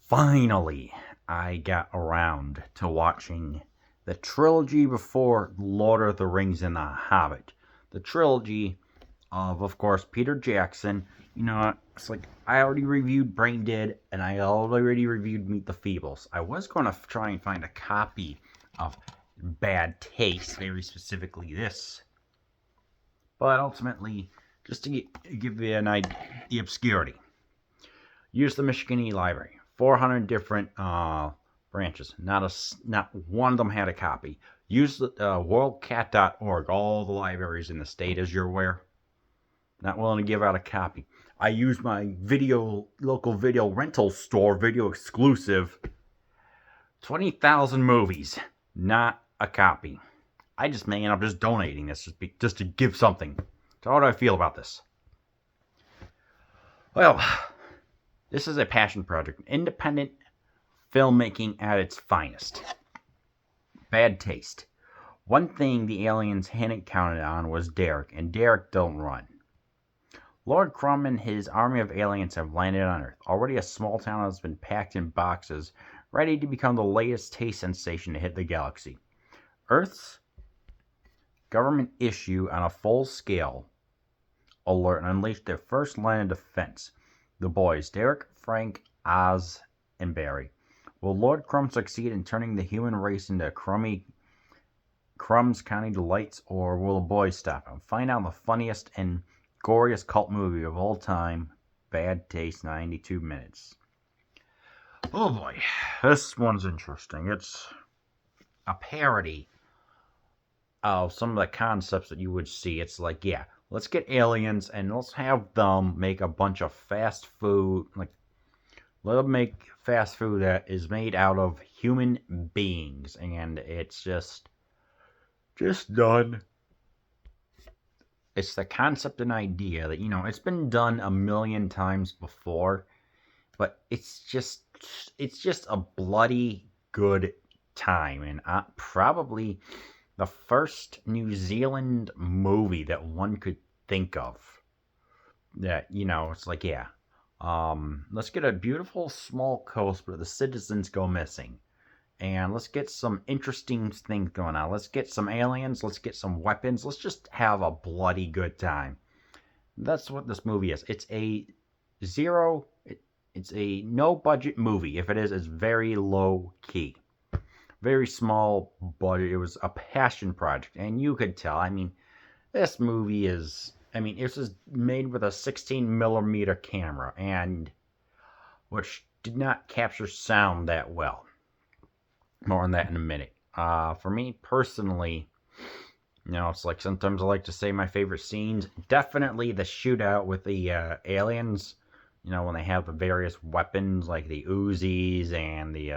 Finally, I got around to watching the trilogy before Lord of the Rings and The Hobbit. The trilogy of course, Peter Jackson. It's like I already reviewed Brain Dead and I already reviewed Meet the Feebles. I was going to try and find a copy of Bad Taste, very specifically this. But ultimately, just to give you an idea, the obscurity. Use the Michigan E-Library. 400 different branches. Not one of them had a copy. Use the worldcat.org. All the libraries in the state, as you're aware. Not willing to give out a copy. I use my local video rental store, video exclusive. 20,000 movies. Not a copy. I'm just donating this just to give something. So how do I feel about this? Well, this is a passion project. Independent filmmaking at its finest. Bad taste. One thing the aliens hadn't counted on was Derek, and Derek don't run. Lord Crumb and his army of aliens have landed on Earth. Already a small town has been packed in boxes, ready to become the latest taste sensation to hit the galaxy. Earth's government issue on a full-scale alert and unleashed their first line of defense. The boys, Derek, Frank, Oz, and Barry. Will Lord Crumb succeed in turning the human race into Crumb's County Delights, or will the boys stop him? Find out the funniest and goriest cult movie of all time, Bad Taste, 92 minutes. Oh boy, this one's interesting. It's a parody of some of the concepts that you would see. It's like, yeah, let's get aliens and let's have them make a bunch of fast food. Like, let them make fast food that is made out of human beings, and it's just done. It's the concept and idea that, it's been done a million times before, but it's just a bloody good time, and probably the first New Zealand movie that one could think of that, it's like, yeah, let's get a beautiful small coast where the citizens go missing. And let's get some interesting things going on. Let's get some aliens. Let's get some weapons. Let's just have a bloody good time. That's what this movie is. It's a no budget movie. If it is, it's very low key. Very small budget. It was a passion project. And you could tell. This movie is, this is made with a 16mm camera. And which did not capture sound that well. More on that in a minute. For me personally, it's like sometimes I like to say my favorite scenes. Definitely the shootout with the aliens. When they have the various weapons like the Uzis and the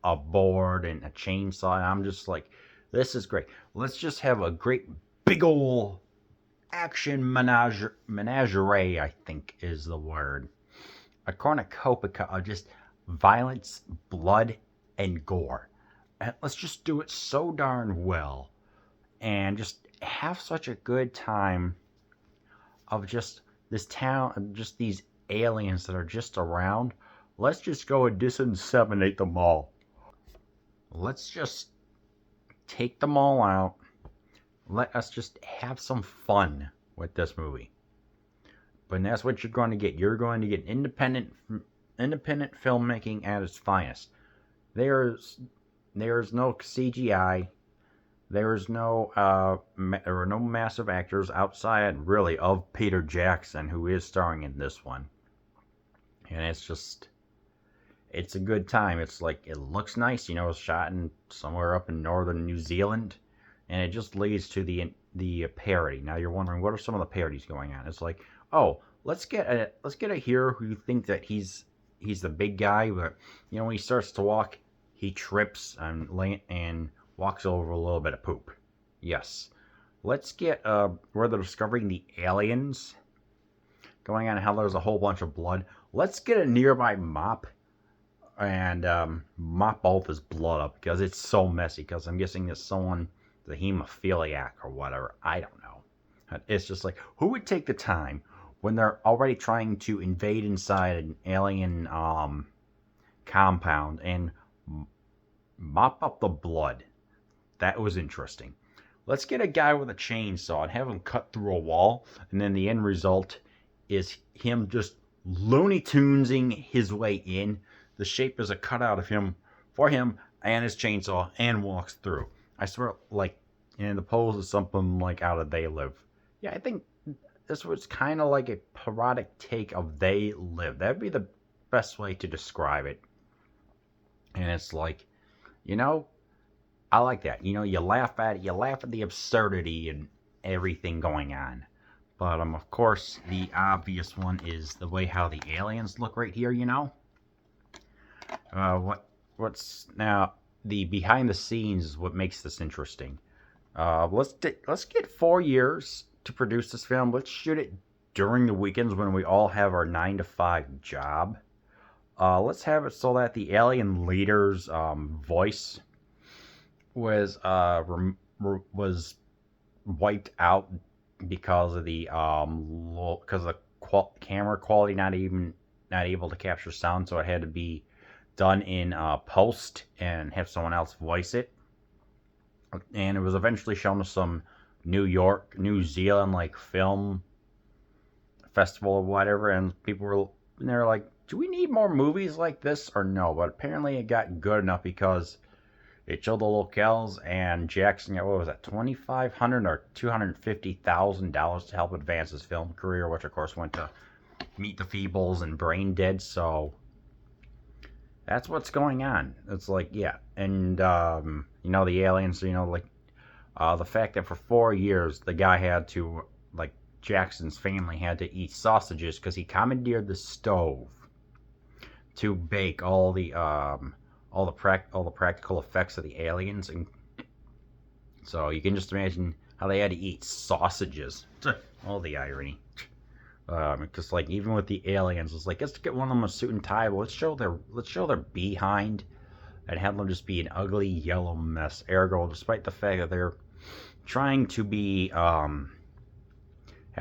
a board and a chainsaw. And I'm just like, this is great. Let's just have a great big ol' action menagerie, I think is the word. A cornucopia of just violence, blood, and gore. And let's just do it so darn well and just have such a good time of just this town, just these aliens that are just around. Let's just go and disinseminate them all. Let's just take them all out. Let us just have some fun with this movie. But that's what you're going to get. You're going to get independent filmmaking at its finest. There's no CGI. There are no massive actors outside, really, of Peter Jackson, who is starring in this one. And it's a good time. It's like, it looks nice, it's shot in somewhere up in northern New Zealand, and it just leads to the parody. Now you're wondering, what are some of the parodies going on? It's like, oh, let's get a hero who you think that he's the big guy, but when he starts to walk, he trips and walks over a little bit of poop. Yes. Let's get where they're discovering the aliens going on, and how there's a whole bunch of blood. Let's get a nearby mop and mop all this blood up, because it's so messy, because I'm guessing there's someone, the hemophiliac or whatever. I don't know. It's just like, who would take the time when they're already trying to invade inside an alien compound and mop up the blood. That was interesting. Let's get a guy with a chainsaw and have him cut through a wall, and then the end result is him just Looney Tunesing his way in. The shape is a cutout of him for him and his chainsaw, and walks through. I swear, like, and the pose is something like out of They Live. Yeah, I think this was kind of like a parodic take of They Live. That'd be the best way to describe it. And it's like, you know, I like that. You know, you laugh at it, you laugh at the absurdity and everything going on. But of course, the obvious one is the way how the aliens look right here. You know, what's now the behind the scenes is what makes this interesting. Let's get 4 years to produce this film. Let's shoot it during the weekends when we all have our 9 to 5 job. Let's have it so that the alien leader's voice was wiped out because of the camera quality not able to capture sound, so it had to be done in post and have someone else voice it. And it was eventually shown to some New Zealand like film festival or whatever, and they're like, do we need more movies like this or no? But apparently it got good enough because it showed the locales, and Jackson got, what was that, $2,500 or $250,000 to help advance his film career, which of course went to Meet the Feebles and Brain Dead. So that's what's going on. It's like, yeah, and you know, the aliens, you know, like the fact that for 4 years the guy had to, like, Jackson's family had to eat sausages because he commandeered the stove to bake all the practical effects of the aliens, and so you can just imagine how they had to eat sausages. All the irony. Because like even with the aliens, it's like, let's get one of them a suit and tie. But let's show their behind and have them just be an ugly yellow mess. Ergo, despite the fact that they're trying to be have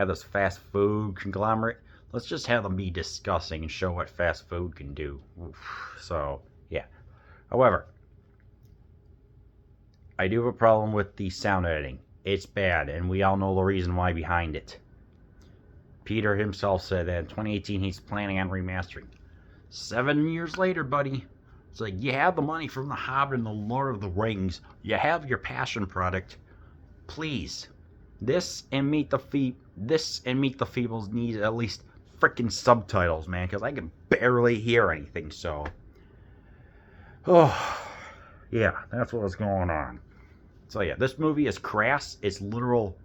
this fast food conglomerate, let's just have them be disgusting and show what fast food can do. So yeah. However, I do have a problem with the sound editing. It's bad, and we all know the reason why behind it. Peter himself said that in 2018 he's planning on remastering. 7 years later, buddy, it's like, you have the money from The Hobbit and The Lord of the Rings. You have your passion product. Please, this and Meet the Feebles need at least freaking subtitles, man, because I can barely hear anything. So, oh, yeah, that's what's going on. So yeah, this movie is crass. It's literal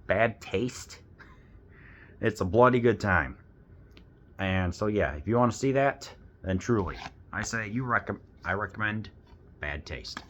bad taste. It's a bloody good time. And so yeah, if you want to see that, then truly, I say I recommend Bad Taste.